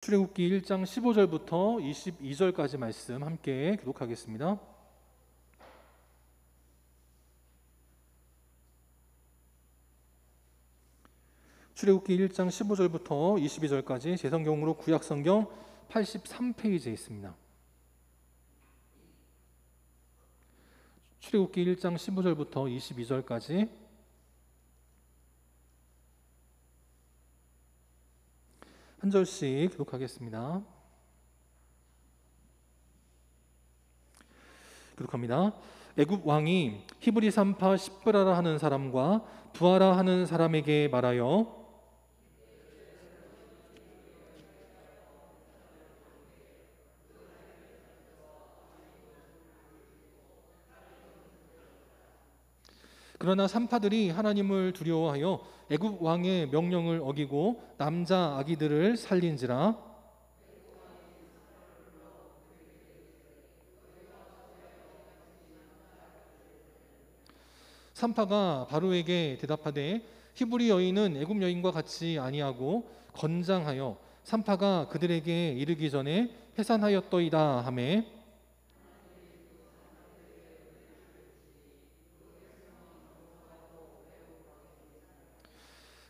출애굽기 1장 15절부터 22절까지 말씀 함께 기록하겠습니다. 출애굽기 1장 15절부터 22절까지 제 성경으로 구약성경 83페이지에 있습니다. 출애굽기 1장 15절부터 22절까지 한 절씩 기록하겠습니다. 기록합니다. 애굽 왕이 히브리 산파 십브라라 하는 사람과 부하라 하는 사람에게 말하여 그러나 산파들이 하나님을 두려워하여 애굽 왕의 명령을 어기고 남자 아기들을 살린지라. 산파가 바로에게 대답하되 히브리 여인은 애굽 여인과 같이 아니하고 건장하여 산파가 그들에게 이르기 전에 해산하였더이다 하매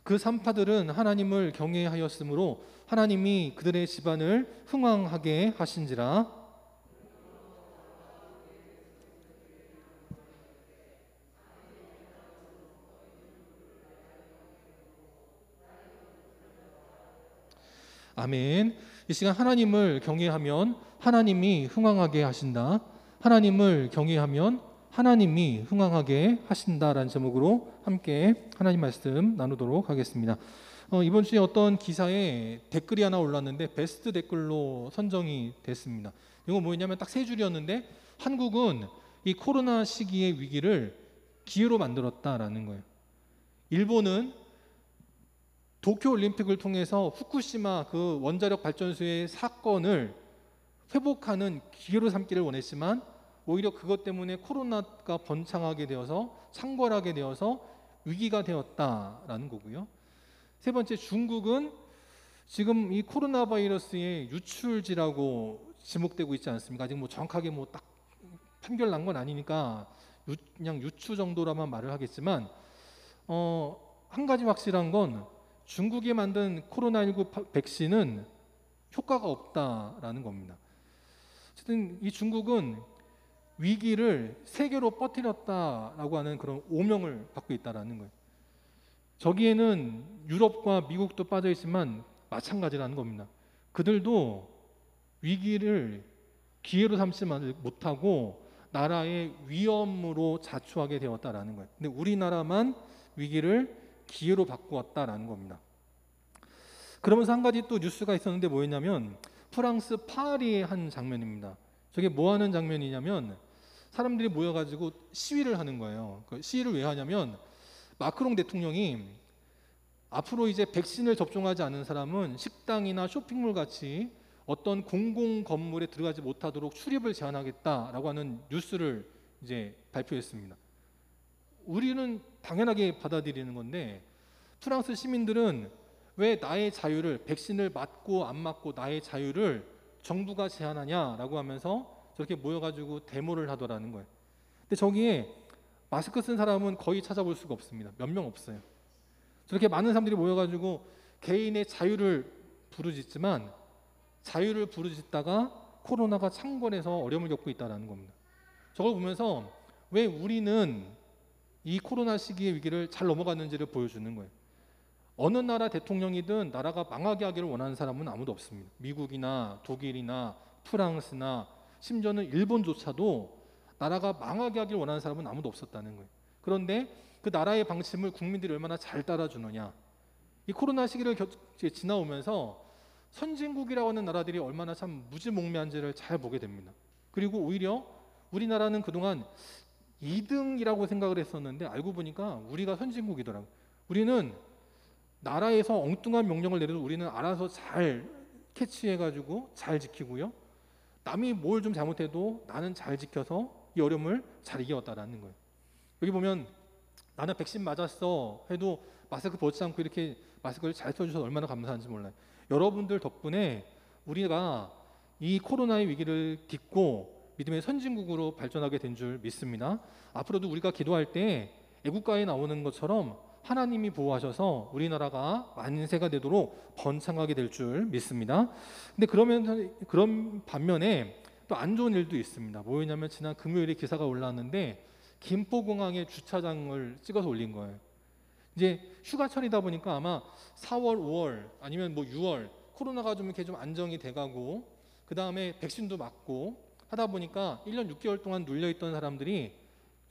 그 산파들은 하나님을 경외하였으므로 하나님이 그들의 집안을 흥왕하게 하신지라. 아멘. 이 시간 하나님을 경외하면 하나님이 흥왕하게 하신다. 하나님을 경외하면 하나님이 흥왕하게 하신다라는 제목으로 함께 하나님 말씀 나누도록 하겠습니다. 이번 주에 어떤 기사에 댓글이 하나 올랐는데 베스트 댓글로 선정이 됐습니다. 이거 뭐냐면 딱 세 줄이었는데 한국은 이 코로나 시기의 위기를 기회로 만들었다라는 거예요. 일본은 도쿄올림픽을 통해서 후쿠시마 그 원자력 발전소의 사건을 회복하는 기회로 삼기를 원했지만 오히려 그것 때문에 코로나가 번창하게 되어서 창궐하게 되어서 위기가 되었다라는 거고요. 세 번째, 중국은 지금 이 코로나 바이러스의 유출지라고 지목되고 있지 않습니까? 아직 뭐 정확하게 뭐 딱 판결 난 건 아니니까 그냥 유추 정도라만 말을 하겠지만 한 가지 확실한 건 중국이 만든 코로나19 백신은 효과가 없다라는 겁니다. 어쨌든 이 중국은 위기를 세계로 퍼뜨렸다라고 하는 그런 오명을 받고 있다라는 거예요. 저기에는 유럽과 미국도 빠져 있지만 마찬가지라는 겁니다. 그들도 위기를 기회로 삼지 못하고 나라의 위험으로 자초하게 되었다라는 거예요. 근데 우리나라만 위기를 기회로 바꾸었다라는 겁니다. 그러면서 한 가지 또 뉴스가 있었는데 뭐였냐면 프랑스 파리의 한 장면입니다. 저게 뭐 하는 장면이냐면 사람들이 모여가지고 시위를 하는 거예요. 그 시위를 왜 하냐면 마크롱 대통령이 앞으로 이제 백신을 접종하지 않은 사람은 식당이나 쇼핑몰 같이 어떤 공공 건물에 들어가지 못하도록 출입을 제한하겠다라고 하는 뉴스를 이제 발표했습니다. 우리는 당연하게 받아들이는 건데 프랑스 시민들은 왜 나의 자유를, 백신을 맞고 안 맞고 나의 자유를 정부가 제한하냐라고 하면서 저렇게 모여가지고 데모를 하더라는 거예요. 근데 저기에 마스크 쓴 사람은 거의 찾아볼 수가 없습니다. 몇 명 없어요. 저렇게 많은 사람들이 모여가지고 개인의 자유를 부르짖지만 자유를 부르짖다가 코로나가 창궐해서 어려움을 겪고 있다는 겁니다. 저걸 보면서 왜 우리는 이 코로나 시기의 위기를 잘 넘어갔는지를 보여주는 거예요. 어느 나라 대통령이든 나라가 망하게 하기를 원하는 사람은 아무도 없습니다. 미국이나 독일이나 프랑스나 심지어는 일본조차도 나라가 망하게 하기를 원하는 사람은 아무도 없었다는 거예요. 그런데 그 나라의 방침을 국민들이 얼마나 잘 따라주느냐. 이 코로나 시기를 지나오면서 선진국이라고 하는 나라들이 얼마나 참 무지몽매한지를 잘 보게 됩니다. 그리고 오히려 우리나라는 그동안 2등이라고 생각을 했었는데 알고 보니까 우리가 선진국이더라고요. 우리는 나라에서 엉뚱한 명령을 내려도 우리는 알아서 잘 캐치해가지고 잘 지키고요. 남이 뭘 좀 잘못해도 나는 잘 지켜서 이 어려움을 잘 이겨왔다라는 거예요. 여기 보면 나는 백신 맞았어 해도 마스크 벗지 않고 이렇게 마스크를 잘 써주셔서 얼마나 감사한지 몰라요. 여러분들 덕분에 우리가 이 코로나의 위기를 딛고 믿음의 선진국으로 발전하게 된 줄 믿습니다. 앞으로도 우리가 기도할 때 애국가에 나오는 것처럼 하나님이 보호하셔서 우리나라가 만세가 되도록 번창하게 될 줄 믿습니다. 근데 그런 반면에 또 안 좋은 일도 있습니다. 뭐였냐면 지난 금요일에 기사가 올라왔는데 김포공항에 주차장을 찍어서 올린 거예요. 이제 휴가철이다 보니까 아마 4월, 5월 아니면 뭐 6월 코로나가 좀 이렇게 좀 안정이 돼가고 그 다음에 백신도 맞고 하다 보니까 1년 6개월 동안 눌려있던 사람들이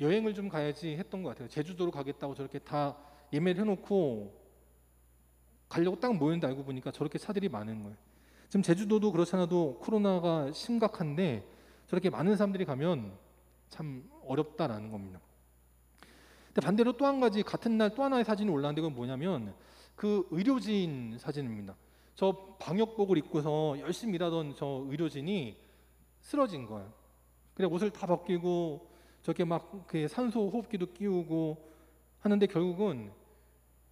여행을 좀 가야지 했던 것 같아요. 제주도로 가겠다고 저렇게 다 예매를 해놓고 가려고 딱 모였는데 알고 보니까 저렇게 차들이 많은 거예요. 지금 제주도도 그렇지 않아도 코로나가 심각한데 저렇게 많은 사람들이 가면 참 어렵다라는 겁니다. 근데 반대로 또 한 가지 같은 날 또 하나의 사진이 올라왔는데 그건 뭐냐면 그 의료진 사진입니다. 저 방역복을 입고서 열심히 일하던 저 의료진이 쓰러진 거예요. 그냥 옷을 다 벗기고 저렇게 막 산소 호흡기도 끼우고 하는데 결국은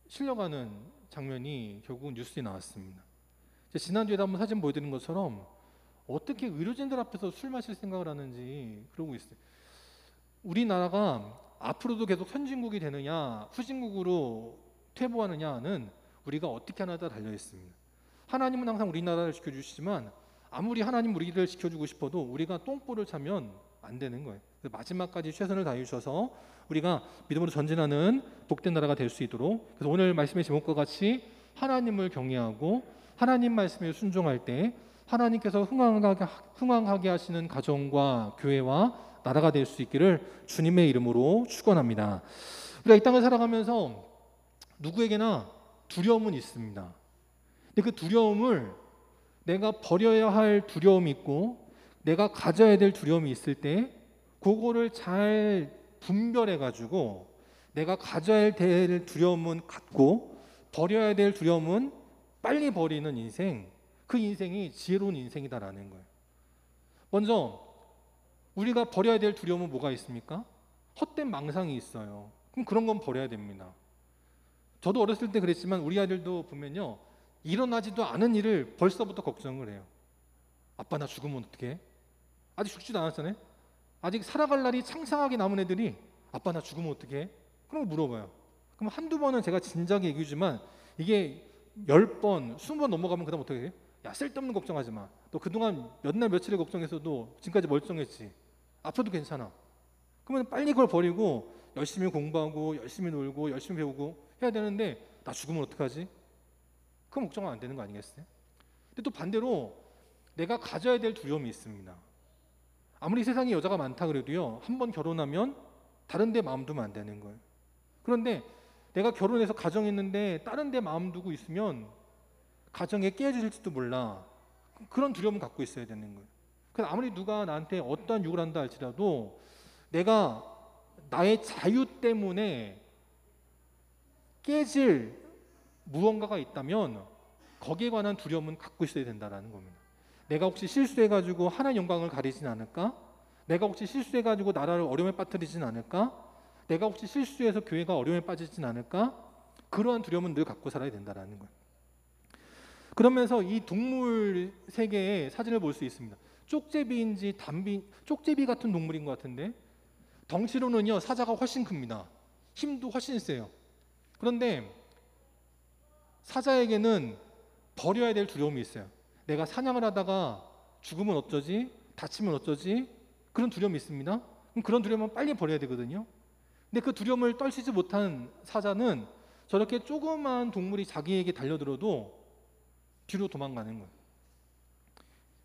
실려가는 장면이 결국은 뉴스에 나왔습니다. 지난주에도 한번 사진 보여드린 것처럼 어떻게 의료진들 앞에서 술 마실 생각을 하는지 그러고 있어요. 우리나라가 앞으로도 계속 선진국이 되느냐 후진국으로 퇴보하느냐는 우리가 어떻게 하나에 따라 달려 있습니다. 하나님은 항상 우리나라를 지켜주시지만 아무리 하나님 우리를 지켜주고 싶어도 우리가 똥볼을 차면 안 되는 거예요. 마지막까지 최선을 다해 주셔서 우리가 믿음으로 전진하는 복된 나라가 될 수 있도록, 그래서 오늘 말씀의 제목과 같이 하나님을 경외하고 하나님 말씀에 순종할 때 하나님께서 흥왕하게 하시는 가정과 교회와 나라가 될 수 있기를 주님의 이름으로 축원합니다. 우리가 이 땅을 살아가면서 누구에게나 두려움은 있습니다. 근데 그 두려움을 내가 버려야 할 두려움이 있고 내가 가져야 될 두려움이 있을 때 그거를 잘 분별해 가지고 내가 가져야 될 두려움은 갖고 버려야 될 두려움은 빨리 버리는 인생, 그 인생이 지혜로운 인생이다라는 거예요. 먼저 우리가 버려야 될 두려움은 뭐가 있습니까? 헛된 망상이 있어요. 그럼 그런 건 버려야 됩니다. 저도 어렸을 때 그랬지만 우리 아들도 보면요, 일어나지도 않은 일을 벌써부터 걱정을 해요. 아빠 나 죽으면 어떡해? 아직 죽지도 않았잖아요. 아직 살아갈 날이 창창하게 남은 애들이 아빠 나 죽으면 어떡해? 그런 거 물어봐요. 그럼 한두 번은 제가 진작에 얘기해주지만 이게 10번, 20번 넘어가면 그 다음 어떻게 해요? 야, 쓸데없는 걱정하지 마. 너 그동안 몇 날 며칠을 걱정했어도 지금까지 멀쩡했지. 앞으로도 괜찮아. 그러면 빨리 그걸 버리고 열심히 공부하고 열심히 놀고 열심히 배우고 해야 되는데 나 죽으면 어떡하지? 그럼 걱정은 안 되는 거 아니겠어요? 근데 또 반대로 내가 가져야 될 두려움이 있습니다. 아무리 세상에 여자가 많다 그래도요, 한 번 결혼하면 다른 데 마음 두면 안 되는 거예요. 그런데 내가 결혼해서 가정했는데 다른 데 마음 두고 있으면 가정에 깨어질지도 몰라. 그런 두려움을 갖고 있어야 되는 거예요. 그래서 아무리 누가 나한테 어떠한 욕을 한다 할지라도 내가 나의 자유 때문에 깨질 무언가가 있다면 거기에 관한 두려움은 갖고 있어야 된다는 겁니다. 내가 혹시 실수해가지고 하나님 영광을 가리진 않을까? 내가 혹시 실수해가지고 나라를 어려움에 빠뜨리진 않을까? 내가 혹시 실수해서 교회가 어려움에 빠지진 않을까? 그러한 두려움은 늘 갖고 살아야 된다는 거예요. 그러면서 이 동물 세계의 사진을 볼 수 있습니다. 쪽제비인지 쪽제비 같은 동물인 것 같은데 덩치로는요 사자가 훨씬 큽니다. 힘도 훨씬 세요. 그런데 사자에게는 버려야 될 두려움이 있어요. 내가 사냥을 하다가 죽으면 어쩌지? 다치면 어쩌지? 그런 두려움이 있습니다. 그럼 그런 두려움은 빨리 버려야 되거든요. 근데 그 두려움을 떨치지 못한 사자는 저렇게 조그마한 동물이 자기에게 달려들어도 뒤로 도망가는 거예요.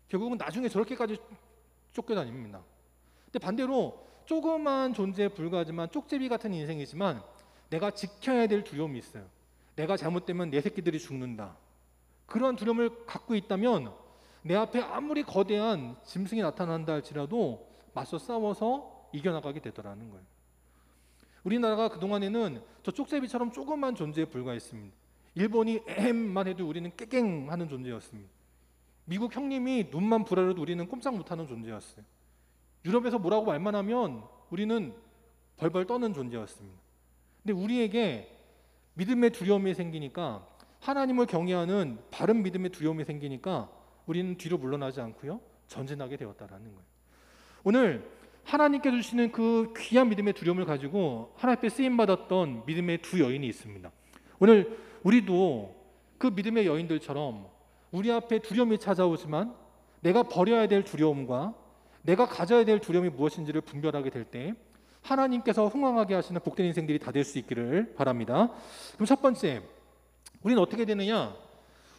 결국은 나중에 저렇게까지 쫓겨다닙니다. 근데 반대로 조그마한 존재에 불과하지만 쪽제비 같은 인생이지만 내가 지켜야 될 두려움이 있어요. 내가 잘못되면 내 새끼들이 죽는다. 그런 두려움을 갖고 있다면 내 앞에 아무리 거대한 짐승이 나타난다 할지라도 맞서 싸워서 이겨나가게 되더라는 거예요. 우리나라가 그동안에는 저 쪽제비처럼 조그만 존재에 불과했습니다. 일본이 에헴만 해도 우리는 깨갱 하는 존재였습니다. 미국 형님이 눈만 부라려도 우리는 꼼짝 못하는 존재였어요. 유럽에서 뭐라고 말만 하면 우리는 벌벌 떠는 존재였습니다. 근데 우리에게 믿음의 두려움이 생기니까, 하나님을 경외하는 바른 믿음의 두려움이 생기니까 우리는 뒤로 물러나지 않고요, 전진하게 되었다라는 거예요. 오늘 하나님께 주시는 그 귀한 믿음의 두려움을 가지고 하나님 앞에 쓰임 받았던 믿음의 두 여인이 있습니다. 오늘 우리도 그 믿음의 여인들처럼 우리 앞에 두려움이 찾아오지만 내가 버려야 될 두려움과 내가 가져야 될 두려움이 무엇인지를 분별하게 될 때 하나님께서 흥왕하게 하시는 복된 인생들이 다 될 수 있기를 바랍니다. 그럼 첫 번째, 우리는 어떻게 되느냐?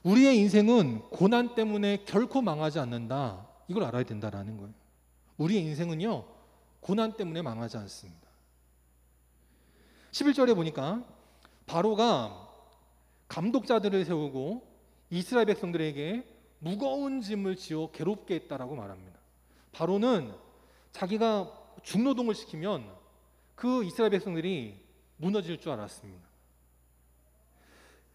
우리의 인생은 고난 때문에 결코 망하지 않는다. 이걸 알아야 된다라는 거예요. 우리의 인생은요, 고난 때문에 망하지 않습니다. 11절에 보니까 바로가 감독자들을 세우고 이스라엘 백성들에게 무거운 짐을 지어 괴롭게 했다라고 말합니다. 바로는 자기가 중노동을 시키면 그 이스라엘 백성들이 무너질 줄 알았습니다.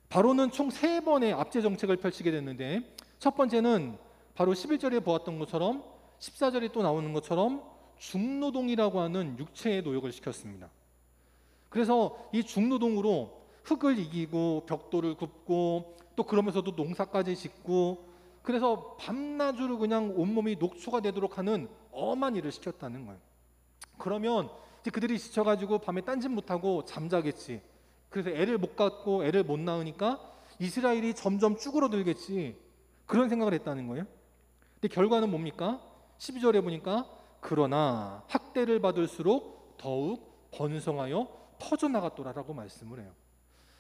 바로는 총 3번의 압제 정책을 펼치게 됐는데, 첫 번째는 바로 11절에 보았던 것처럼 14절에 또 나오는 것처럼 중노동이라고 하는 육체의 노역을 시켰습니다. 그래서 이 중노동으로 흙을 이기고 벽돌을 굽고 또 그러면서도 농사까지 짓고, 그래서 밤낮으로 그냥 온몸이 녹초가 되도록 하는 엄한 일을 시켰다는 거예요. 그러면 이제 그들이 지쳐가지고 밤에 딴짓 못하고 잠자겠지. 그래서 애를 못 갖고 애를 못 낳으니까 이스라엘이 점점 쭈그러들겠지, 그런 생각을 했다는 거예요. 근데 결과는 뭡니까? 12절에 보니까 그러나 학대를 받을수록 더욱 번성하여 퍼져나갔더라라고 말씀을 해요.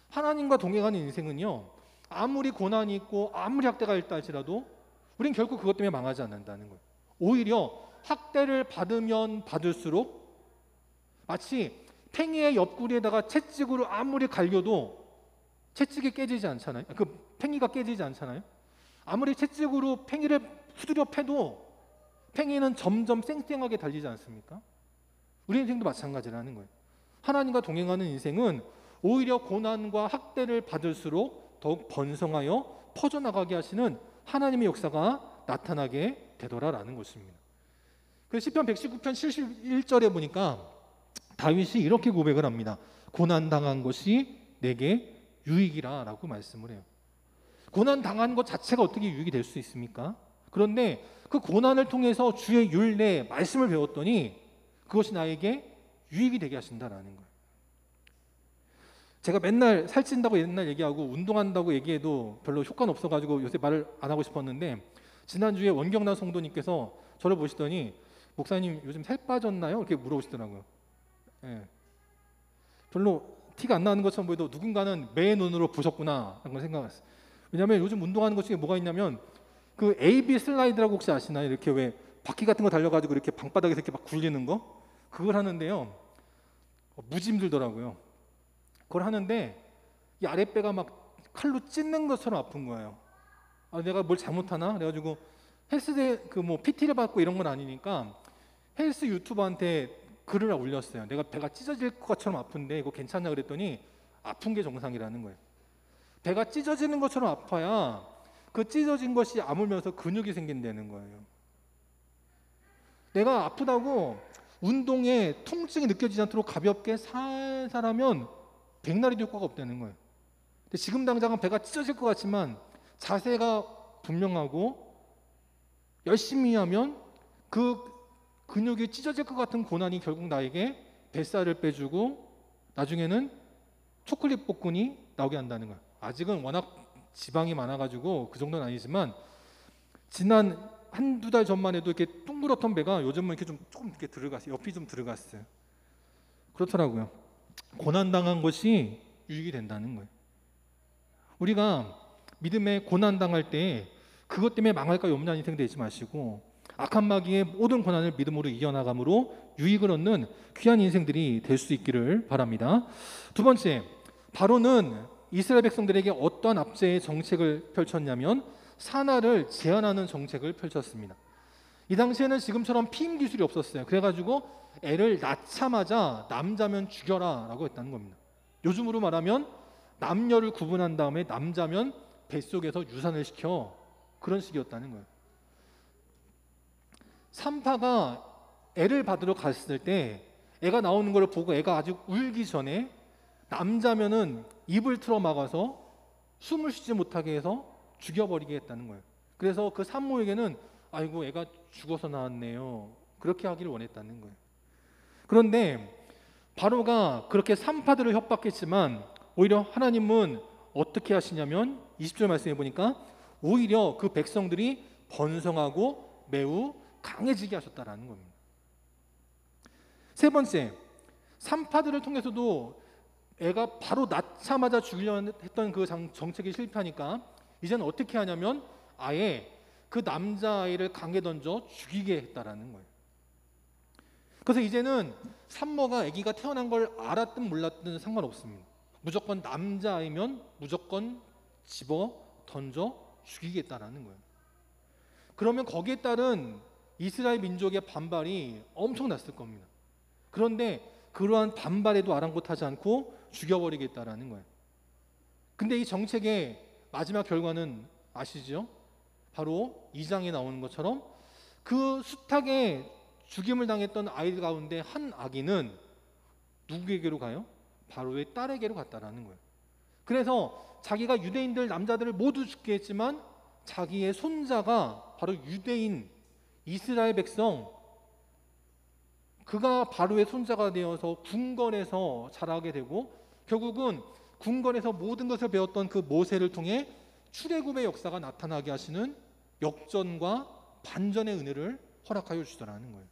하나님과 동행하는 인생은요, 아무리 고난이 있고 아무리 학대가 있다 할지라도 우린 결코 그것 때문에 망하지 않는다는 거예요. 오히려 학대를 받으면 받을수록 마치 팽이의 옆구리에다가 채찍으로 아무리 갈겨도 채찍이 깨지지 않잖아요. 그 팽이가 깨지지 않잖아요. 아무리 채찍으로 팽이를 후드려 패도 팽이는 점점 쌩쌩하게 달리지 않습니까? 우리 인생도 마찬가지라는 거예요. 하나님과 동행하는 인생은 오히려 고난과 학대를 받을수록 더욱 번성하여 퍼져나가게 하시는 하나님의 역사가 나타나게 되더라라는 것입니다. 그래서 시편 119편 71절에 보니까 다윗이 이렇게 고백을 합니다. 고난당한 것이 내게 유익이라 라고 말씀을 해요. 고난당한 것 자체가 어떻게 유익이 될 수 있습니까? 그런데 그 고난을 통해서 주의 율례 말씀을 배웠더니 그것이 나에게 유익이 되게 하신다라는 거예요. 제가 맨날 살찐다고 옛날 얘기하고 운동한다고 얘기해도 별로 효과는 없어가지고 요새 말을 안 하고 싶었는데, 지난주에 원경란 성도님께서 저를 보시더니 목사님 요즘 살 빠졌나요? 이렇게 물어보시더라고요. 예. 별로 티가 안 나는 것처럼 보여도 누군가는 매의 눈으로 보셨구나 라는 걸 생각했어요. 왜냐하면 요즘 운동하는 것 중에 뭐가 있냐면 그 AB 슬라이드라고 혹시 아시나요? 이렇게 왜 바퀴 같은 거 달려가지고 이렇게 방바닥에서 이렇게 막 굴리는 거, 그걸 하는데요, 무지 힘들더라고요. 그걸 하는데 이 아랫배가 막 칼로 찢는 것처럼 아픈 거예요. 아, 내가 뭘 잘못하나? 그래가지고 헬스대 그 뭐 PT를 받고 이런 건 아니니까 헬스 유튜버한테 글을 올렸어요. 내가 배가 찢어질 것처럼 아픈데 이거 괜찮냐 그랬더니 아픈 게 정상이라는 거예요. 배가 찢어지는 것처럼 아파야 그 찢어진 것이 아물면서 근육이 생긴다는 거예요. 내가 아프다고 운동에 통증이 느껴지지 않도록 가볍게 살살하면 백날에도 효과가 없다는 거예요. 근데 지금 당장은 배가 찢어질 것 같지만 자세가 분명하고 열심히 하면 그 근육이 찢어질 것 같은 고난이 결국 나에게 뱃살을 빼주고 나중에는 초콜릿 복근이 나오게 한다는 거예요. 아직은 워낙 지방이 많아가지고 그 정도는 아니지만 지난 한두 달 전만 해도 이렇게 둥그렇던 배가 요즘은 이렇게 조금 이렇게 들어갔어요. 옆이 좀 들어갔어요. 그렇더라고요. 고난당한 것이 유익이 된다는 거예요. 우리가 믿음에 고난당할 때 그것 때문에 망할까 염려한 인생 되지 마시고 악한 마귀의 모든 고난을 믿음으로 이겨나감으로 유익을 얻는 귀한 인생들이 될 수 있기를 바랍니다. 두 번째, 바로는 이스라엘 백성들에게 어떠한 압제의 정책을 펼쳤냐면 산화를 제한하는 정책을 펼쳤습니다. 이 당시에는 지금처럼 피임 기술이 없었어요. 그래가지고 애를 낳자마자 남자면 죽여라 라고 했다는 겁니다. 요즘으로 말하면 남녀를 구분한 다음에 남자면 뱃속에서 유산을 시켜, 그런 식이었다는 거예요. 산파가 애를 받으러 갔을 때 애가 나오는 걸 보고 애가 아직 울기 전에 남자면은 입을 틀어 막아서 숨을 쉬지 못하게 해서 죽여버리게 했다는 거예요. 그래서 그 산모에게는 아이고 애가 죽어서 나왔네요. 그렇게 하기를 원했다는 거예요. 그런데 바로가 그렇게 산파들을 협박했지만 오히려 하나님은 어떻게 하시냐면 20절 말씀해 보니까 오히려 그 백성들이 번성하고 매우 강해지게 하셨다라는 겁니다. 세 번째, 산파들을 통해서도 애가 바로 낳자마자 죽이려 했던 그 정책이 실패하니까 이제는 어떻게 하냐면 아예 그 남자아이를 강에 던져 죽이게 했다라는 거예요. 그래서 이제는 산모가 아기가 태어난 걸 알았든 몰랐든 상관없습니다. 무조건 남자아이면 무조건 집어 던져 죽이겠다라는 거예요. 그러면 거기에 따른 이스라엘 민족의 반발이 엄청났을 겁니다. 그런데 그러한 반발에도 아랑곳하지 않고 죽여버리겠다라는 거예요. 근데 이 정책의 마지막 결과는 아시죠? 바로 2장에 나오는 것처럼 그 숱하게 죽임을 당했던 아이들 가운데 한 아기는 누구에게로 가요? 바로의 딸에게로 갔다라는 거예요. 그래서 자기가 유대인들 남자들을 모두 죽게 했지만 자기의 손자가 바로 유대인 이스라엘 백성, 그가 바로의 손자가 되어서 궁궐에서 자라게 되고 결국은 궁궐에서 모든 것을 배웠던 그 모세를 통해 출애굽의 역사가 나타나게 하시는 역전과 반전의 은혜를 허락하여 주시더라는 거예요.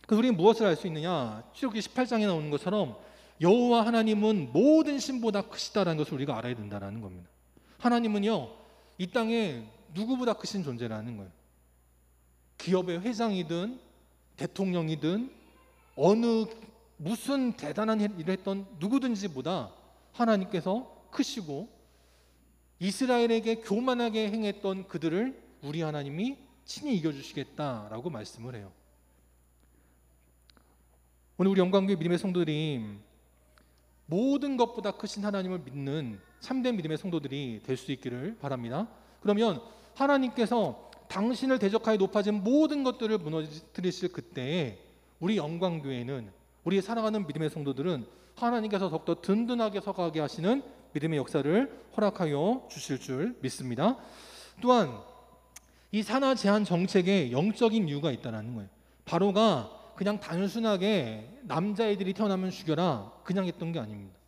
그래서 우리는 무엇을 알 수 있느냐? 출애굽기 18장에 나오는 것처럼 여호와 하나님은 모든 신보다 크시다라는 것을 우리가 알아야 된다는 겁니다. 하나님은요, 이 땅에 누구보다 크신 존재라는 거예요. 기업의 회장이든 대통령이든 어느 무슨 대단한 일을 했던 누구든지보다 하나님께서 크시고 이스라엘에게 교만하게 행했던 그들을 우리 하나님이 친히 이겨주시겠다라고 말씀을 해요. 오늘 우리 영광교회 믿음의 성도들이 모든 것보다 크신 하나님을 믿는 참된 믿음의 성도들이 될 수 있기를 바랍니다. 그러면 하나님께서 당신을 대적하여 높아진 모든 것들을 무너뜨리실 그때에 우리 영광교회는, 우리 사랑하는 믿음의 성도들은 하나님께서 더욱더 든든하게 서가게 하시는 믿음의 역사를 허락하여 주실 줄 믿습니다. 또한 이 산하 제한 정책에 영적인 이유가 있다는 거예요. 바로가 그냥 단순하게 남자애들이 태어나면 죽여라 그냥 했던 게 아닙니다.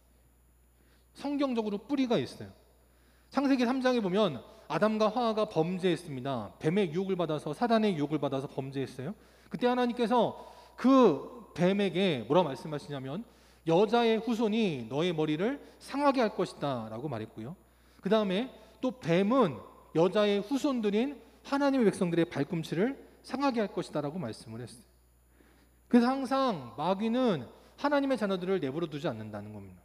성경적으로 뿌리가 있어요. 창세기 3장에 보면 아담과 하와가 범죄했습니다. 뱀의 유혹을 받아서, 사단의 유혹을 받아서 범죄했어요. 그때 하나님께서 그 뱀에게 뭐라고 말씀하시냐면 여자의 후손이 너의 머리를 상하게 할 것이다 라고 말했고요. 그 다음에 또 뱀은 여자의 후손들인 하나님의 백성들의 발꿈치를 상하게 할 것이다 라고 말씀을 했어요. 그래서 항상 마귀는 하나님의 자녀들을 내버려 두지 않는다는 겁니다.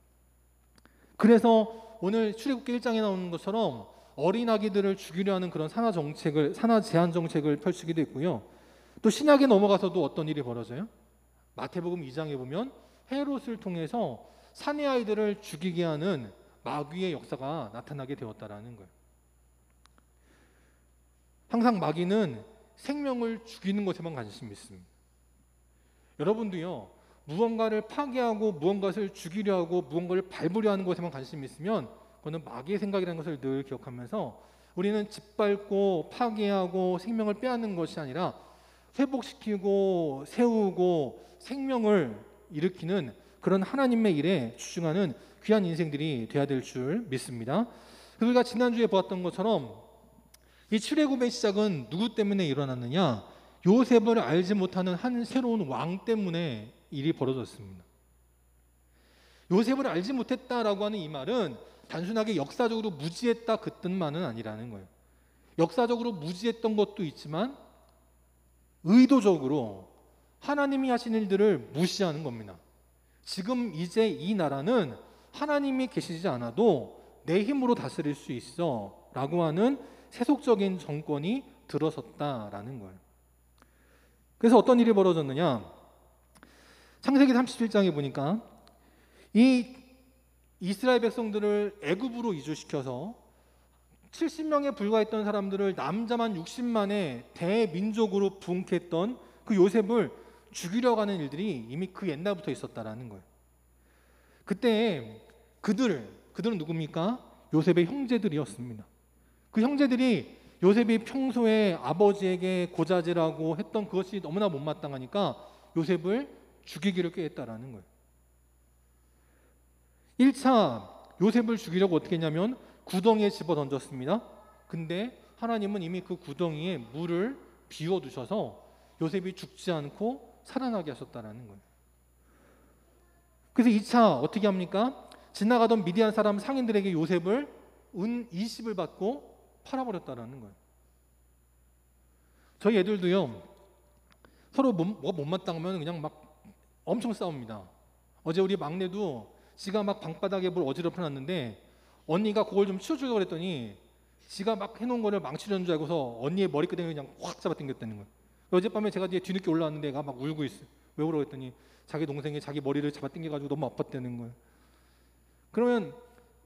그래서 오늘 출애굽기 1장에 나오는 것처럼 어린 아기들을 죽이려 하는 그런 산하 제한 정책을 펼치기도 했고요. 또 신약에 넘어가서도 어떤 일이 벌어져요? 마태복음 2장에 보면 헤롯을 통해서 사내 아이들을 죽이게 하는 마귀의 역사가 나타나게 되었다라는 거예요. 항상 마귀는 생명을 죽이는 것에만 관심이 있습니다. 여러분도요, 무언가를 파괴하고 무언가를 죽이려 하고 무언가를 밟으려 하는 것에만 관심이 있으면 그거는 마귀의 생각이라는 것을 늘 기억하면서 우리는 짓밟고 파괴하고 생명을 빼앗는 것이 아니라 회복시키고 세우고 생명을 일으키는 그런 하나님의 일에 집중하는 귀한 인생들이 되어야 될 줄 믿습니다. 그래서 우리가 지난주에 보았던 것처럼 이 출애굽의 시작은 누구 때문에 일어났느냐? 요셉을 알지 못하는 한 새로운 왕 때문에 일이 벌어졌습니다. 요셉을 알지 못했다라고 하는 이 말은 단순하게 역사적으로 무지했다 그 뜻만은 아니라는 거예요. 역사적으로 무지했던 것도 있지만 의도적으로 하나님이 하신 일들을 무시하는 겁니다. 지금 이제 이 나라는 하나님이 계시지 않아도 내 힘으로 다스릴 수 있어 라고 하는 세속적인 정권이 들어섰다라는 거예요. 그래서 어떤 일이 벌어졌느냐? 창세기 37장에 보니까 이 이스라엘 백성들을 애굽으로 이주시켜서 70명에 불과했던 사람들을 남자만 60만의 대민족으로 부흥했던 그 요셉을 죽이려고 하는 일들이 이미 그 옛날부터 있었다라는 거예요. 그때 그들은 누굽니까? 요셉의 형제들이었습니다. 그 형제들이 요셉이 평소에 아버지에게 고자질하고 했던 그것이 너무나 못마땅하니까 요셉을 죽이기를 꾀했다라는 거예요. 1차 요셉을 죽이려고 어떻게 했냐면 구덩이에 집어 던졌습니다. 근데 하나님은 이미 그 구덩이에 물을 비워두셔서 요셉이 죽지 않고 살아나게 하셨다라는 거예요. 그래서 2차 어떻게 합니까? 지나가던 미디안 사람 상인들에게 요셉을 은 20을 받고 팔아버렸다라는 거예요. 저희 애들도요, 서로 뭐가 못마땅하면 그냥 막 엄청 싸웁니다. 어제 우리 막내도 지가 막 방바닥에 뭘 어지럽혀 놨는데 언니가 그걸 좀 치워주려고 그랬더니 지가 막 해놓은 거를 망치려는 줄 알고서 언니의 머리끄댕이 그냥 확 잡아당겼다는 거예요. 어젯밤에 제가 뒤늦게 올라왔는데 애가 막 울고 있어요. 왜 울어 했더니 자기 동생이 자기 머리를 잡아당겨가지고 너무 아팠다는 거예요. 그러면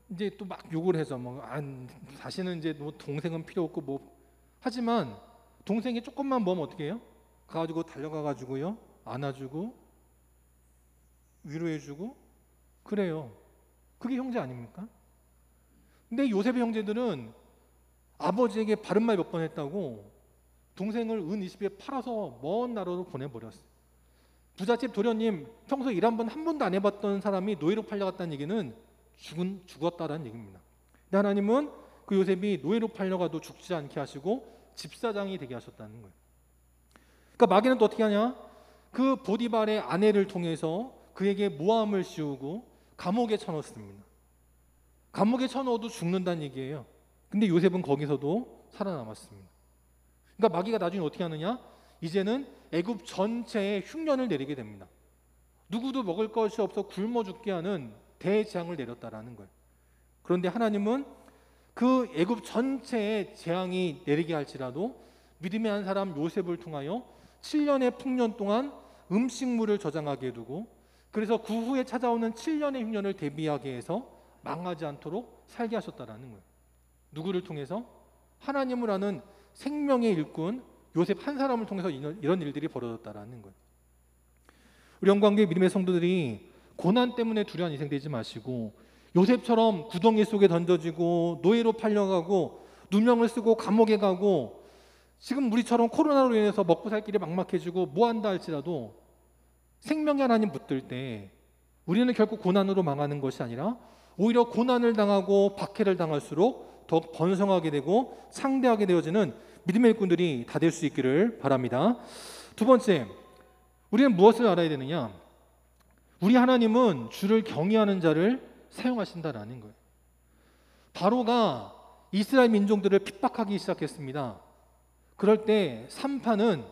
이제 또 막 욕을 해서 다시는 이제 뭐 동생은 필요 없고 뭐 하지만 동생이 조금만 뭐면 어떻게 해요? 가가지고 달려가가지고요 안아주고 위로해주고 그래요. 그게 형제 아닙니까? 근데 요셉의 형제들은 아버지에게 바른 말 몇 번 했다고 동생을 은 20에 팔아서 먼 나라로 보내버렸어요. 부잣집 도련님 평소 일 한 번도 안 해봤던 사람이 노예로 팔려갔다는 얘기는 죽었다라는 얘기입니다. 근데 하나님은 그 요셉이 노예로 팔려가도 죽지 않게 하시고 집사장이 되게 하셨다는 거예요. 그러니까 마귀는 또 어떻게 하냐? 그 보디발의 아내를 통해서 그에게 모함을 씌우고 감옥에 쳐넣습니다. 감옥에 쳐넣어도 죽는다는 얘기예요. 근데 요셉은 거기서도 살아남았습니다. 그러니까 마귀가 나중에 어떻게 하느냐? 이제는 애굽 전체에 흉년을 내리게 됩니다. 누구도 먹을 것이 없어 굶어 죽게 하는 대재앙을 내렸다라는 거예요. 그런데 하나님은 그 애굽 전체에 재앙이 내리게 할지라도 믿음의 한 사람 요셉을 통하여 7년의 풍년 동안 음식물을 저장하게 해두고 그래서 그 후에 찾아오는 7년의 흉년을 대비하게 해서 망하지 않도록 살게 하셨다라는 거예요. 누구를 통해서? 하나님을 아는 생명의 일꾼 요셉 한 사람을 통해서 이런 일들이 벌어졌다라는 거예요. 우리 영광교회 믿음의 성도들이 고난 때문에 두려운 인생 되지 마시고 요셉처럼 구덩이 속에 던져지고 노예로 팔려가고 누명을 쓰고 감옥에 가고 지금 우리처럼 코로나로 인해서 먹고 살 길이 막막해지고 뭐한다 할지라도 생명의 하나님 붙들 때 우리는 결코 고난으로 망하는 것이 아니라 오히려 고난을 당하고 박해를 당할수록 더욱 번성하게 되고 상대하게 되어지는 믿음의 일꾼들이 다 될 수 있기를 바랍니다. 두 번째, 우리는 무엇을 알아야 되느냐? 우리 하나님은 주를 경외하는 자를 사용하신다라는 거예요. 바로가 이스라엘 민족들을 핍박하기 시작했습니다. 그럴 때 산파는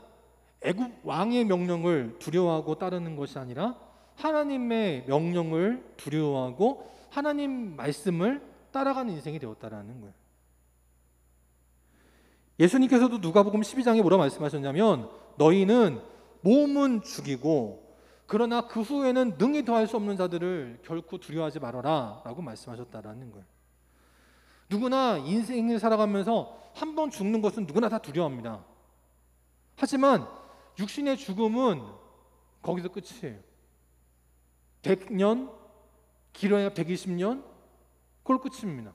애굽 왕의 명령을 두려워하고 따르는 것이 아니라 하나님의 명령을 두려워하고 하나님 말씀을 따라가는 인생이 되었다라는 거예요. 예수님께서도 누가복음 12장에 뭐라 말씀하셨냐면 너희는 몸은 죽이고 그러나 그 후에는 능히 더할 수 없는 자들을 결코 두려워하지 말아라 라고 말씀하셨다라는 거예요. 누구나 인생을 살아가면서 한 번 죽는 것은 누구나 다 두려워합니다. 하지만 육신의 죽음은 거기서 끝이에요. 100년, 길어야 120년, 그걸 끝입니다.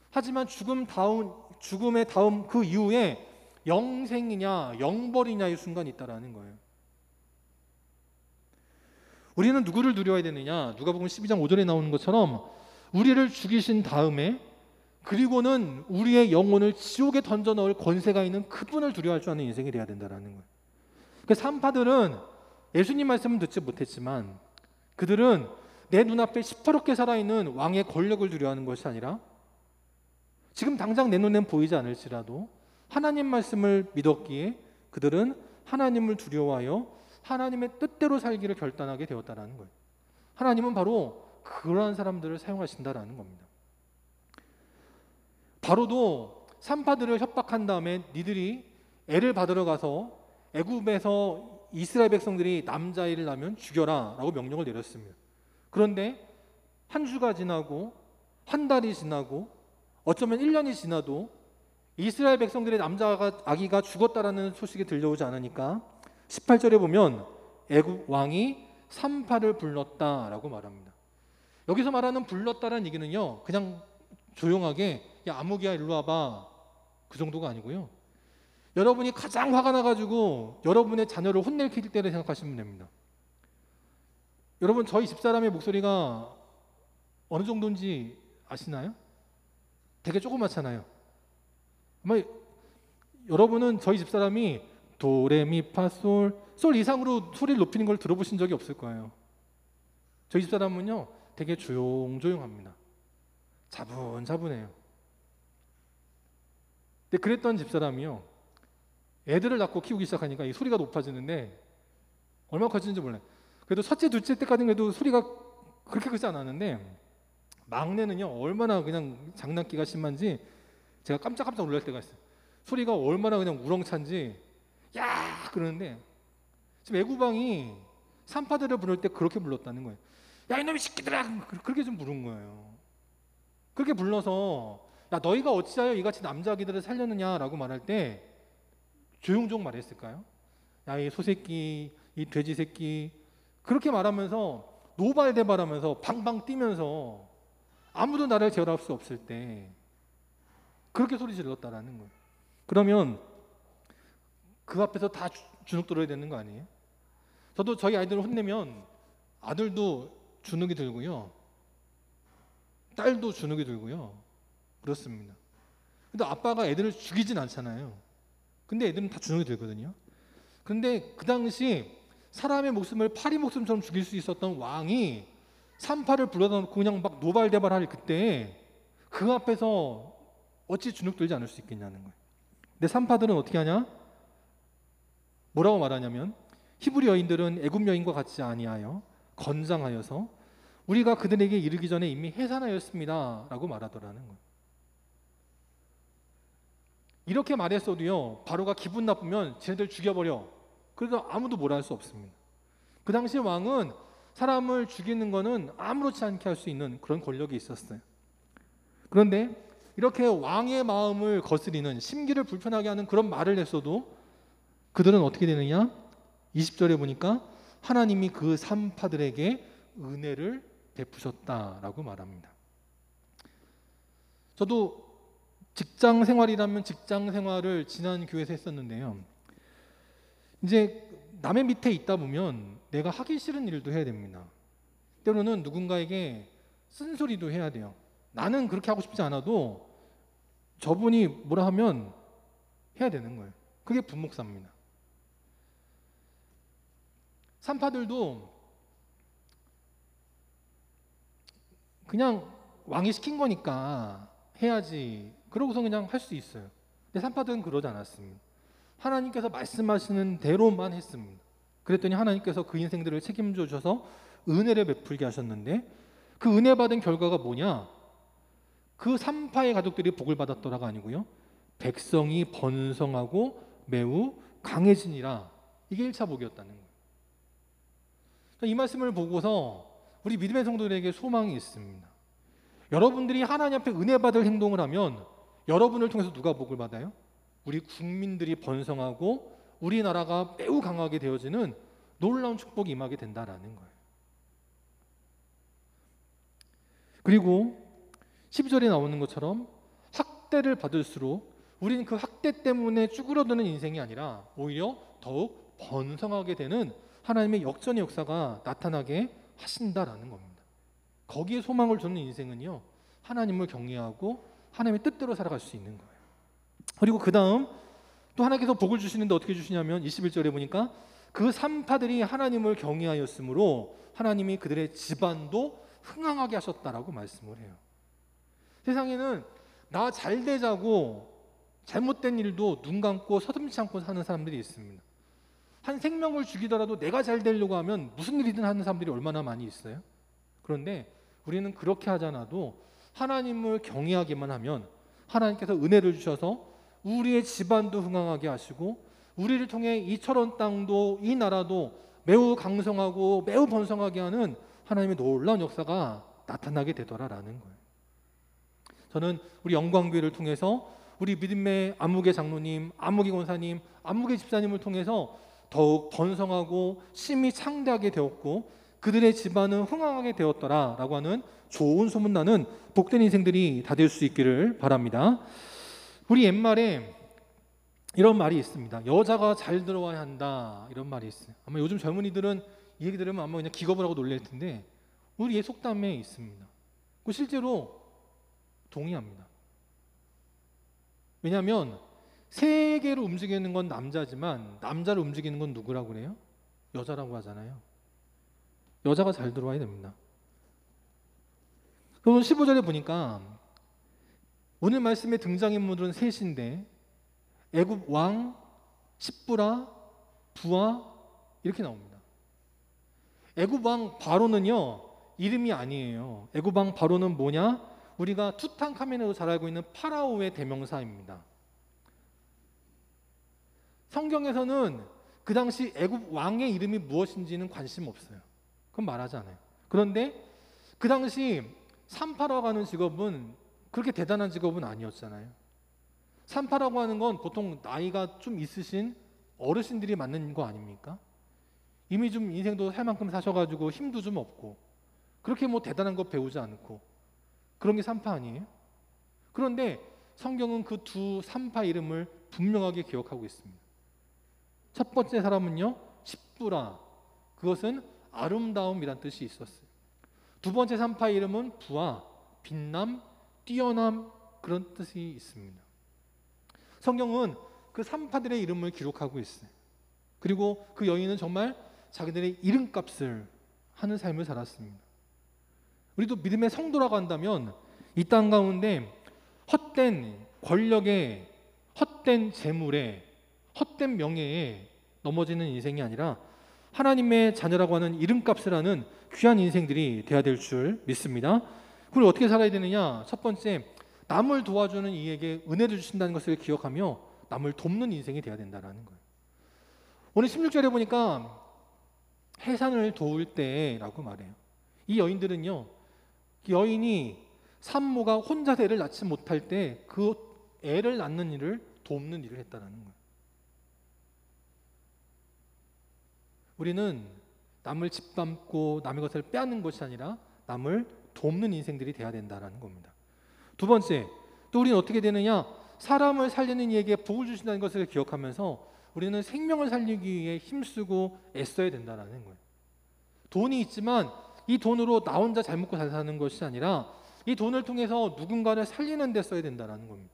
하지만 죽음의 다음 그 이후에 영생이냐 영벌이냐의 순간이 있다라는 거예요. 우리는 누구를 두려워해야 되느냐? 누가복음 12장 5절에 나오는 것처럼 우리를 죽이신 다음에 그리고는 우리의 영혼을 지옥에 던져 넣을 권세가 있는 그분을 두려워할 줄 아는 인생이 돼야 된다는 거예요. 그 산파들은 예수님 말씀은 듣지 못했지만 그들은 내 눈앞에 시퍼렇게 살아있는 왕의 권력을 두려워하는 것이 아니라 지금 당장 내 눈엔 보이지 않을지라도 하나님 말씀을 믿었기에 그들은 하나님을 두려워하여 하나님의 뜻대로 살기를 결단하게 되었다는 거예요. 하나님은 바로 그러한 사람들을 사용하신다라는 겁니다. 바로도 산파들을 협박한 다음에 니들이 애를 받으러 가서 애굽에서 이스라엘 백성들이 남자아이를 낳으면 죽여라 라고 명령을 내렸습니다. 그런데 한 주가 지나고 한 달이 지나고 어쩌면 1년이 지나도 이스라엘 백성들의 남자아기가 죽었다라는 소식이 들려오지 않으니까 18절에 보면 애굽 왕이 산파를 불렀다라고 말합니다. 여기서 말하는 불렀다라는 얘기는요 그냥 조용하게 야 아무개야 일로 와봐 그 정도가 아니고요. 여러분이 가장 화가 나가지고 여러분의 자녀를 혼낼 때를 생각하시면 됩니다. 여러분, 저희 집사람의 목소리가 어느 정도인지 아시나요? 되게 조그맣잖아요. 아마 여러분은 저희 집사람이 도레미파솔 솔 이상으로 소리를 높이는 걸 들어보신 적이 없을 거예요. 저희 집사람은요 되게 조용조용합니다. 차분차분해요. 근데 그랬던 집사람이요, 애들을 낳고 키우기 시작하니까 이 소리가 높아지는데 얼마나 커지는지 몰라요. 그래도 첫째, 둘째 때까지는 그래도 소리가 그렇게 크지 않았는데 막내는요 얼마나 그냥 장난기가 심한지 제가 깜짝깜짝 놀랄 때가 있어요. 소리가 얼마나 그냥 우렁찬지 야 그러는데 지금 애구방이 산파들을 부를 때 그렇게 불렀다는 거예요. 야 이놈의 새끼들아, 그렇게 좀 부른 거예요. 그렇게 불러서 야 너희가 어찌하여 이같이 남자아기들을 살렸느냐라고 말할 때 조용조용 말했을까요? 야 이 소새끼, 이 돼지 새끼, 그렇게 말하면서 노발대발하면서 방방 뛰면서 아무도 나를 제어할 수 없을 때 그렇게 소리 질렀다라는 거예요. 그러면 그 앞에서 다 주눅 들어야 되는 거 아니에요? 저도 저희 아이들을 혼내면 아들도 주눅이 들고요, 딸도 주눅이 들고요, 그렇습니다. 근데 아빠가 애들을 죽이진 않잖아요. 근데 애들은 다 주눅이 들거든요. 근데 그 당시 사람의 목숨을 파리 목숨처럼 죽일 수 있었던 왕이 산파를 불러다 놓고 그냥 막 노발대발할 그때 그 앞에서 어찌 주눅 들지 않을 수 있겠냐는 거예요. 근데 산파들은 어떻게 하냐? 뭐라고 말하냐면 히브리 여인들은 애굽 여인과 같지 아니하여 건장하여서 우리가 그들에게 이르기 전에 이미 해산하였습니다 라고 말하더라는 거예요. 이렇게 말했어도요 바로가 기분 나쁘면 쟤네들 죽여버려, 그래도 아무도 뭐라 할 수 없습니다. 그 당시 왕은 사람을 죽이는 거는 아무렇지 않게 할 수 있는 그런 권력이 있었어요. 그런데 이렇게 왕의 마음을 거스리는, 심기를 불편하게 하는 그런 말을 했어도 그들은 어떻게 되느냐? 20절에 보니까 하나님이 그 산파들에게 은혜를 베푸셨다라고 말합니다. 저도 직장 생활이라면 직장 생활을 지난 교회에서 했었는데요, 이제 남의 밑에 있다 보면 내가 하기 싫은 일도 해야 됩니다. 때로는 누군가에게 쓴소리도 해야 돼요. 나는 그렇게 하고 싶지 않아도 저분이 뭐라 하면 해야 되는 거예요. 그게 분목사입니다. 산파들도 그냥 왕이 시킨 거니까 해야지 그러고서 그냥 할 수 있어요. 근데 산파들은 그러지 않았습니다. 하나님께서 말씀하시는 대로만 했습니다. 그랬더니 하나님께서 그 인생들을 책임져 주셔서 은혜를 베풀게 하셨는데 그 은혜 받은 결과가 뭐냐? 그 산파의 가족들이 복을 받았더라가 아니고요, 백성이 번성하고 매우 강해지니라. 이게 1차 복이었다는 거예요. 이 말씀을 보고서 우리 믿음의 성도들에게 소망이 있습니다. 여러분들이 하나님 앞에 은혜 받을 행동을 하면 여러분을 통해서 누가 복을 받아요? 우리 국민들이 번성하고 우리나라가 매우 강하게 되어지는 놀라운 축복이 임하게 된다라는 거예요. 그리고 12절에 나오는 것처럼 학대를 받을수록 우리는 그 학대 때문에 쭈그러드는 인생이 아니라 오히려 더욱 번성하게 되는 하나님의 역전의 역사가 나타나게 하신다라는 겁니다. 거기에 소망을 두는 인생은요, 하나님을 경외하고 하나님의 뜻대로 살아갈 수 있는 거예요. 그리고 그 다음 또 하나님께서 복을 주시는데 어떻게 주시냐면 21절에 보니까 그 산파들이 하나님을 경외하였으므로 하나님이 그들의 집안도 흥황하게 하셨다라고 말씀을 해요. 세상에는 나 잘 되자고 잘못된 일도 눈 감고 서슴지 않고 사는 사람들이 있습니다. 한 생명을 죽이더라도 내가 잘 되려고 하면 무슨 일이든 하는 사람들이 얼마나 많이 있어요. 그런데 우리는 그렇게 하지 않아도 하나님을 경외하기만 하면 하나님께서 은혜를 주셔서 우리의 집안도 흥황하게 하시고 우리를 통해 이처럼 땅도 이 나라도 매우 강성하고 매우 번성하게 하는 하나님의 놀라운 역사가 나타나게 되더라라는 거예요. 저는 우리 영광교회를 통해서 우리 믿음의 안무개 장로님, 안무개 권사님, 안무개 집사님을 통해서 더욱 번성하고 심히 창대하게 되었고 그들의 집안은 흥황하게 되었더라라고 하는 좋은 소문나는 복된 인생들이 다 될 수 있기를 바랍니다. 우리 옛말에 이런 말이 있습니다. 여자가 잘 들어와야 한다, 이런 말이 있어요. 아마 요즘 젊은이들은 이 얘기 들으면 아마 그냥 기겁을 하고 놀랄 텐데 우리의 속담에 있습니다. 그 실제로 동의합니다. 왜냐하면 세계를 움직이는 건 남자지만 남자를 움직이는 건 누구라고 그래요? 여자라고 하잖아요. 여자가 잘 들어와야 됩니다. 그럼 15절에 보니까 오늘 말씀에 등장인물은 셋인데 애굽 왕, 십부라, 부하 이렇게 나옵니다. 애굽 왕 바로는요 이름이 아니에요. 애굽 왕 바로는 뭐냐? 우리가 투탕카멘으로 잘 알고 있는 파라오의 대명사입니다. 성경에서는 그 당시 애굽 왕의 이름이 무엇인지는 관심 없어요. 그건 말하지 않아요. 그런데 그 당시 산파라고 하는 직업은 그렇게 대단한 직업은 아니었잖아요. 산파라고 하는 건 보통 나이가 좀 있으신 어르신들이 맡는 거 아닙니까? 이미 좀 인생도 살 만큼 사셔가지고 힘도 좀 없고 그렇게 뭐 대단한 거 배우지 않고 그런 게 산파 아니에요? 그런데 성경은 그 두 산파 이름을 분명하게 기억하고 있습니다. 첫 번째 사람은요 십부라, 그것은 아름다움이란 뜻이 있었어요. 두 번째 산파 이름은 부하, 빛남, 뛰어남, 그런 뜻이 있습니다. 성경은 그 산파들의 이름을 기록하고 있어요. 그리고 그 여인은 정말 자기들의 이름값을 하는 삶을 살았습니다. 우리도 믿음의 성도라고 한다면 이 땅 가운데 헛된 권력에, 헛된 재물에, 헛된 명예에 넘어지는 인생이 아니라 하나님의 자녀라고 하는 이름값을 하는 귀한 인생들이 돼야 될 줄 믿습니다. 그리고 어떻게 살아야 되느냐? 첫 번째, 남을 도와주는 이에게 은혜를 주신다는 것을 기억하며 남을 돕는 인생이 돼야 된다는 거예요. 오늘 16절에 보니까 해산을 도울 때라고 말해요. 이 여인들은요, 여인이 산모가 혼자서 애를 낳지 못할 때 그 애를 낳는 일을 돕는 일을 했다는 거예요. 우리는 남을 짓밟고 남의 것을 빼앗는 것이 아니라 남을 돕는 인생들이 돼야 된다는 겁니다. 두 번째, 또 우리는 어떻게 되느냐? 사람을 살리는 이에게 복을 주신다는 것을 기억하면서 우리는 생명을 살리기 위해 힘쓰고 애써야 된다는 거예요. 돈이 있지만 이 돈으로 나 혼자 잘 먹고 잘 사는 것이 아니라 이 돈을 통해서 누군가를 살리는 데 써야 된다는 겁니다.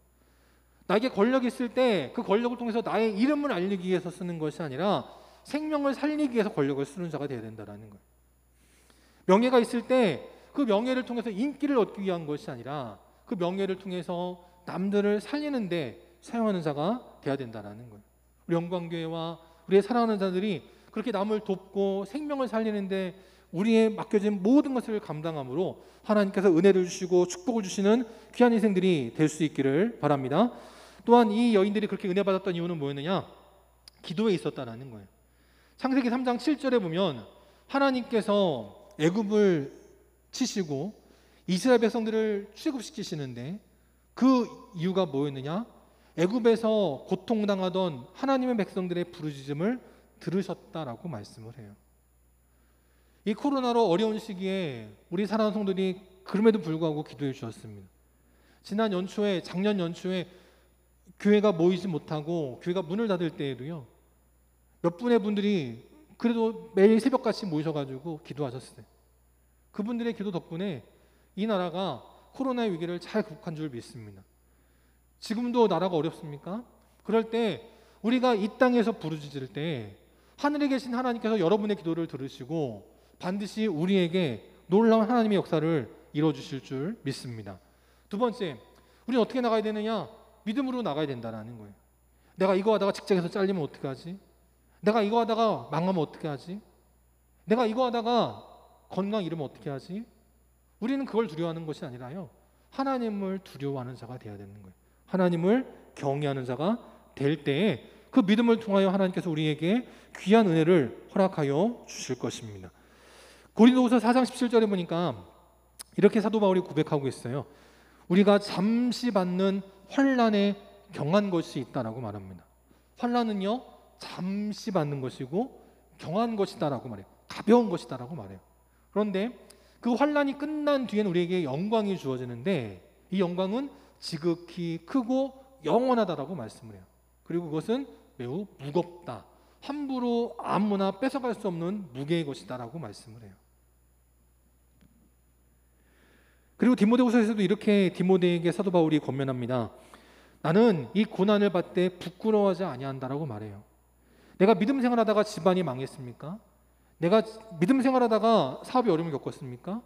나에게 권력이 있을 때 그 권력을 통해서 나의 이름을 알리기 위해서 쓰는 것이 아니라 생명을 살리기 위해서 권력을 쓰는 자가 되어야 된다는 거예요. 명예가 있을 때 그 명예를 통해서 인기를 얻기 위한 것이 아니라 그 명예를 통해서 남들을 살리는 데 사용하는 자가 되어야 된다는 거예요. 우리 영광교회와 우리의 사랑하는 자들이 그렇게 남을 돕고 생명을 살리는 데 우리의 맡겨진 모든 것을 감당함으로 하나님께서 은혜를 주시고 축복을 주시는 귀한 인생들이 될 수 있기를 바랍니다. 또한 이 여인들이 그렇게 은혜 받았던 이유는 뭐였느냐? 기도에 있었다는 거예요. 창세기 3장 7절에 보면 하나님께서 애굽을 치시고 이스라엘 백성들을 출애굽시키시는데 그 이유가 뭐였느냐? 애굽에서 고통당하던 하나님의 백성들의 부르짖음을 들으셨다라고 말씀을 해요. 이 코로나로 어려운 시기에 우리 사랑하는 성도들이 그럼에도 불구하고 기도해 주셨습니다. 지난 연초에, 작년 연초에 교회가 모이지 못하고 교회가 문을 닫을 때에도요, 몇 분의 분들이 그래도 매일 새벽같이 모이셔가지고 기도하셨어요. 그분들의 기도 덕분에 이 나라가 코로나의 위기를 잘 극복한 줄 믿습니다. 지금도 나라가 어렵습니까? 그럴 때 우리가 이 땅에서 부르짖을 때 하늘에 계신 하나님께서 여러분의 기도를 들으시고 반드시 우리에게 놀라운 하나님의 역사를 이루어주실 줄 믿습니다. 두 번째, 우리는 어떻게 나가야 되느냐? 믿음으로 나가야 된다는 거예요. 내가 이거 하다가 직장에서 잘리면 어떻게 하지? 내가 이거 하다가 망하면 어떻게 하지? 내가 이거 하다가 건강 잃으면 어떻게 하지? 우리는 그걸 두려워하는 것이 아니라요, 하나님을 두려워하는 자가 되어야 되는 거예요. 하나님을 경외하는 자가 될 때에 그 믿음을 통하여 하나님께서 우리에게 귀한 은혜를 허락하여 주실 것입니다. 고린도후서 4장 17절에 보니까 이렇게 사도 바울이 고백하고 있어요. 우리가 잠시 받는 환난에 경한 것이 있다라고 말합니다. 환난은요, 잠시 받는 것이고 경한 것이다라고 말해요. 가벼운 것이다라고 말해요. 그런데 그 환난이 끝난 뒤에는 우리에게 영광이 주어지는데 이 영광은 지극히 크고 영원하다라고 말씀을 해요. 그리고 그것은 매우 무겁다. 함부로 아무나 뺏어갈 수 없는 무게의 것이다라고 말씀을 해요. 그리고 디모데후서에서도 이렇게 디모데에게 사도 바울이 권면합니다. 나는 이 고난을 받을 때 부끄러워하지 아니한다라고 말해요. 내가 믿음 생활하다가 집안이 망했습니까? 내가 믿음 생활하다가 사업에 어려움을 겪었습니까?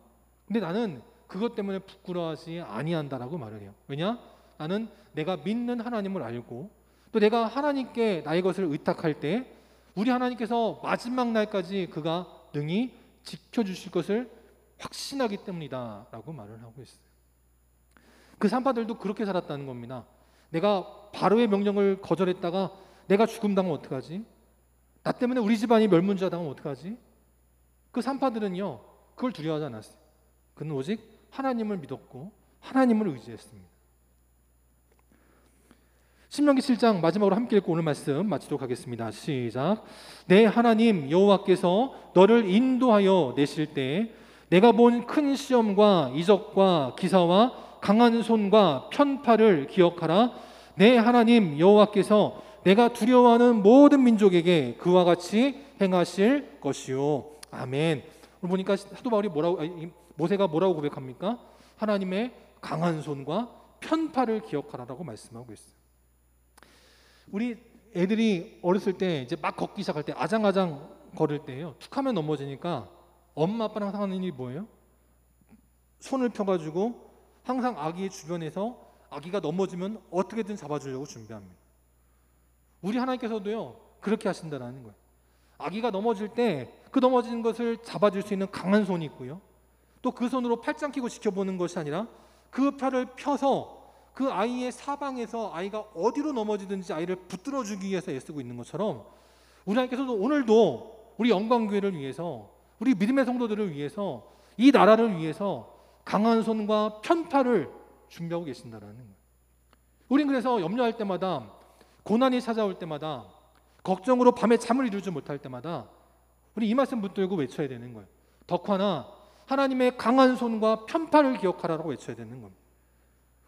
근데 나는 그것 때문에 부끄러워하지 아니한다라고 말을 해요. 왜냐? 나는 내가 믿는 하나님을 알고 또 내가 하나님께 나의 것을 의탁할 때 우리 하나님께서 마지막 날까지 그가 능히 지켜주실 것을 확신하기 때문이다 라고 말을 하고 있어요. 그 산파들도 그렇게 살았다는 겁니다. 내가 바로의 명령을 거절했다가 내가 죽음 당하면 어떡하지? 나 때문에 우리 집안이 멸문지하당하면 어떡하지? 그 산파들은요 그걸 두려워하지 않았어요. 그는 오직 하나님을 믿었고 하나님을 의지했습니다. 신명기 7장 마지막으로 함께 읽고 오늘 말씀 마치도록 하겠습니다. 시작. 내 하나님 여호와께서 너를 인도하여 내실 때 내가 본 큰 시험과 이적과 기사와 강한 손과 편팔을 기억하라. 내 하나님 여호와께서 내가 두려워하는 모든 민족에게 그와 같이 행하실 것이요. 아멘. 오늘 보니까 사도 바울이 모세가 뭐라고 고백합니까? 하나님의 강한 손과 편팔을 기억하라라고 말씀하고 있어요. 우리 애들이 어렸을 때 이제 막 걷기 시작할 때 아장아장 걸을 때요. 툭하면 넘어지니까 엄마 아빠랑 항상 하는 일이 뭐예요? 손을 펴가지고 항상 아기의 주변에서 아기가 넘어지면 어떻게든 잡아주려고 준비합니다. 우리 하나님께서도요 그렇게 하신다라는 거예요. 아기가 넘어질 때 그 넘어지는 것을 잡아줄 수 있는 강한 손이 있고요. 또 그 손으로 팔짱 끼고 지켜보는 것이 아니라 그 팔을 펴서 그 아이의 사방에서 아이가 어디로 넘어지든지 아이를 붙들어주기 위해서 애쓰고 있는 것처럼 우리 하나님께서도 오늘도 우리 영광교회를 위해서 우리 믿음의 성도들을 위해서 이 나라를 위해서 강한 손과 편팔을 준비하고 계신다라는 거예요. 우린 그래서 염려할 때마다 고난이 찾아올 때마다 걱정으로 밤에 잠을 이루지 못할 때마다 우리 이 말씀 붙들고 외쳐야 되는 거예요. 덕화나 하나님의 강한 손과 편팔을 기억하라고 외쳐야 되는 겁니다.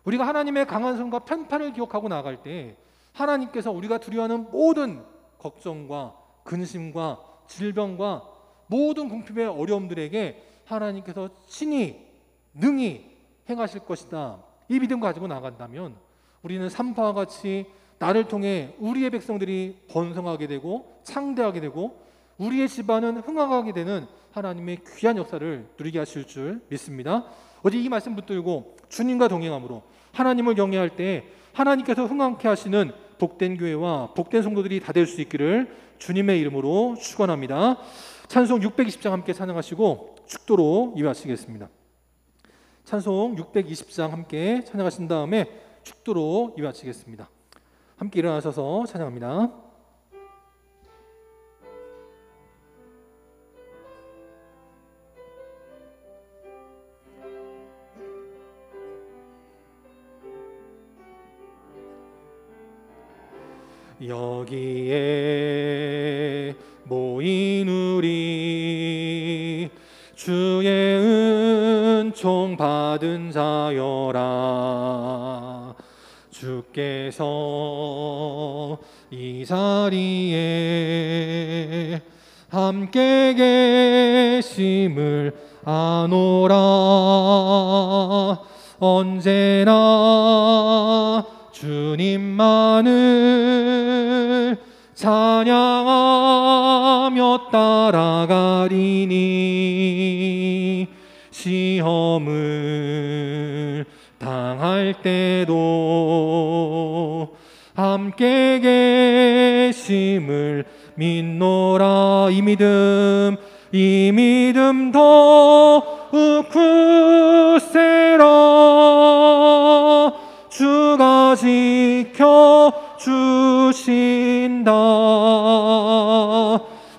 우리가 하나님의 강한 손과 편팔을 기억하고 나아갈 때 하나님께서 우리가 두려워하는 모든 걱정과 근심과 질병과 모든 궁핍의 어려움들에게 하나님께서 친히 능히 행하실 것이다. 이 믿음 가지고 나간다면 우리는 산파와 같이 나를 통해 우리의 백성들이 번성하게 되고 창대하게 되고 우리의 집안은 흥황하게 되는 하나님의 귀한 역사를 누리게 하실 줄 믿습니다. 어제 이 말씀 붙들고 주님과 동행함으로 하나님을 경외할 때 하나님께서 흥황케 하시는 복된 교회와 복된 성도들이 다 될 수 있기를 주님의 이름으로 축원합니다. 찬송 620장 함께 찬양하시고 축도로 이어하시겠습니다. 찬송 620장 함께 찬양하신 다음에 축도로 이어하시겠습니다. 함께 일어나셔서 찬양합니다. 여기에 모인 우리 주의 은총 받은 자여라. 주께서 이 자리에 함께 계심을 아노라. 언제나 주님만을 찬양하며 따라가리니 시험을 당할 때도 함께 계심을 믿노라. 이 믿음 더욱 굳세라. 주가 지켜주신다.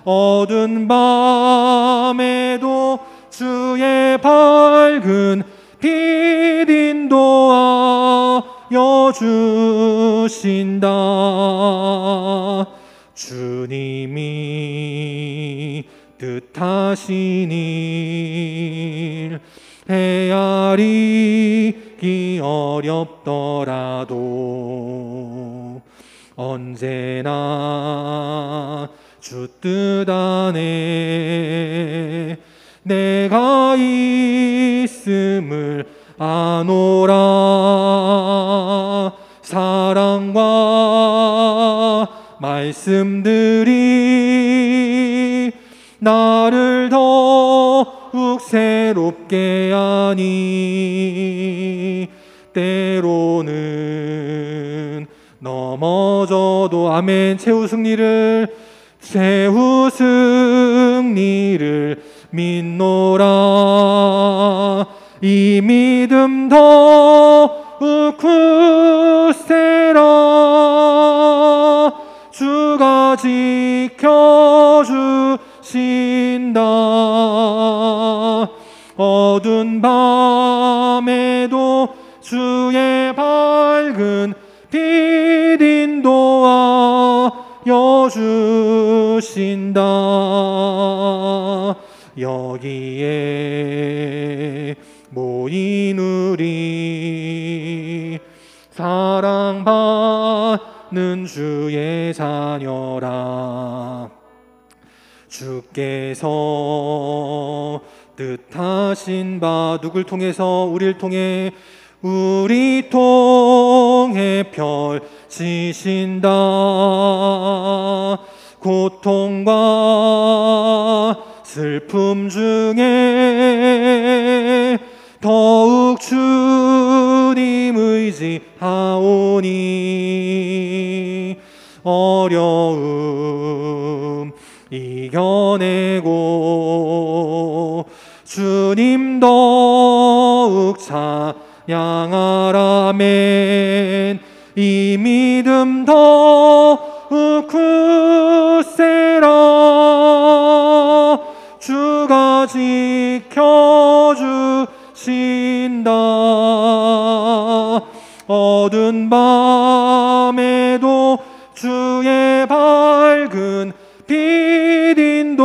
어두운 밤에도 주의 밝은 빛 인도하여 주신다. 주님이 뜻하신 일 헤아리기 어렵더라도 언제나 주 뜻 안에 내가 있음을 아노라. 사랑과 말씀들이 나를 더욱 새롭게 하니 때로는 넘어져도 아멘. 최후 승리를 믿노라. 이 믿음 더욱 굳세라. 주가 지켜주신다. 어두운 밤에도 주의 밝은 빛 인도하여 주신다. 여기에 모인 우리 사랑받는 주의 자녀라. 주께서 뜻하신 바 누굴 통해서? 우리를 통해 펼치신다. 고통과 슬픔 중에 더욱 주님 의지하오니 어려움 이겨내고 주님 더욱 찬양하라. 아멘. 이 믿음 더욱 굳세라. 주가 지켜주신다. 어두운 밤에도 주의 밝은 빛 인도하여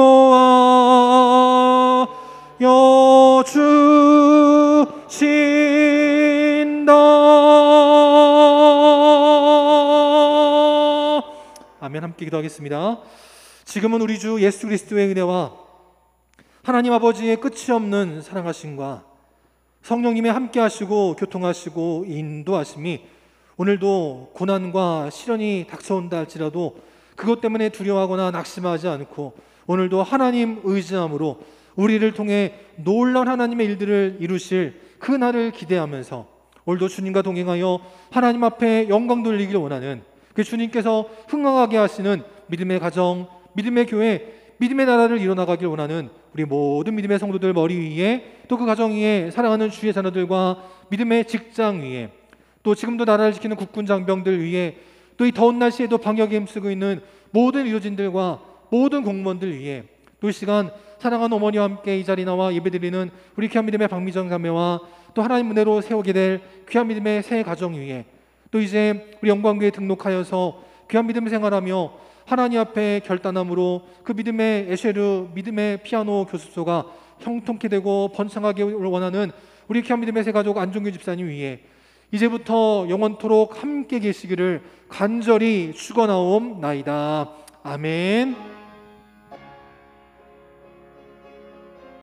주신다. 아멘. 함께 기도하겠습니다. 지금은 우리 주 예수 그리스도의 은혜와 하나님 아버지의 끝이 없는 사랑하심과 성령님의 함께 하시고 교통하시고 인도하심이 오늘도 고난과 시련이 닥쳐온다 할지라도 그것 때문에 두려워하거나 낙심하지 않고 오늘도 하나님 의지함으로 우리를 통해 놀라운 하나님의 일들을 이루실 그 날을 기대하면서 오늘도 주님과 동행하여 하나님 앞에 영광 돌리기를 원하는 그 주님께서 흥왕하게 하시는 믿음의 가정, 믿음의 교회, 믿음의 나라를 이뤄나가길 원하는 우리 모든 믿음의 성도들 머리 위에 또 그 가정 위에 사랑하는 주의 자녀들과 믿음의 직장 위에 또 지금도 나라를 지키는 국군 장병들 위에 또 이 더운 날씨에도 방역에 힘쓰고 있는 모든 의료진들과 모든 공무원들 위에 또 이 시간 사랑하는 어머니와 함께 이 자리 나와 예배드리는 우리 귀한 믿음의 박미정 자매와 또 하나님 은혜로 세우게 될 귀한 믿음의 새 가정 위에 또 이제 우리 영광교회에 등록하여서 귀한 믿음 생활하며 하나님 앞에 결단함으로 그 믿음의 에쉐르, 믿음의 피아노 교습소가 형통케 되고 번창하게 원하는 우리 귀한 믿음의 새 가족 안종규 집사님 위에 이제부터 영원토록 함께 계시기를 간절히 축원하옵나이다. 아멘.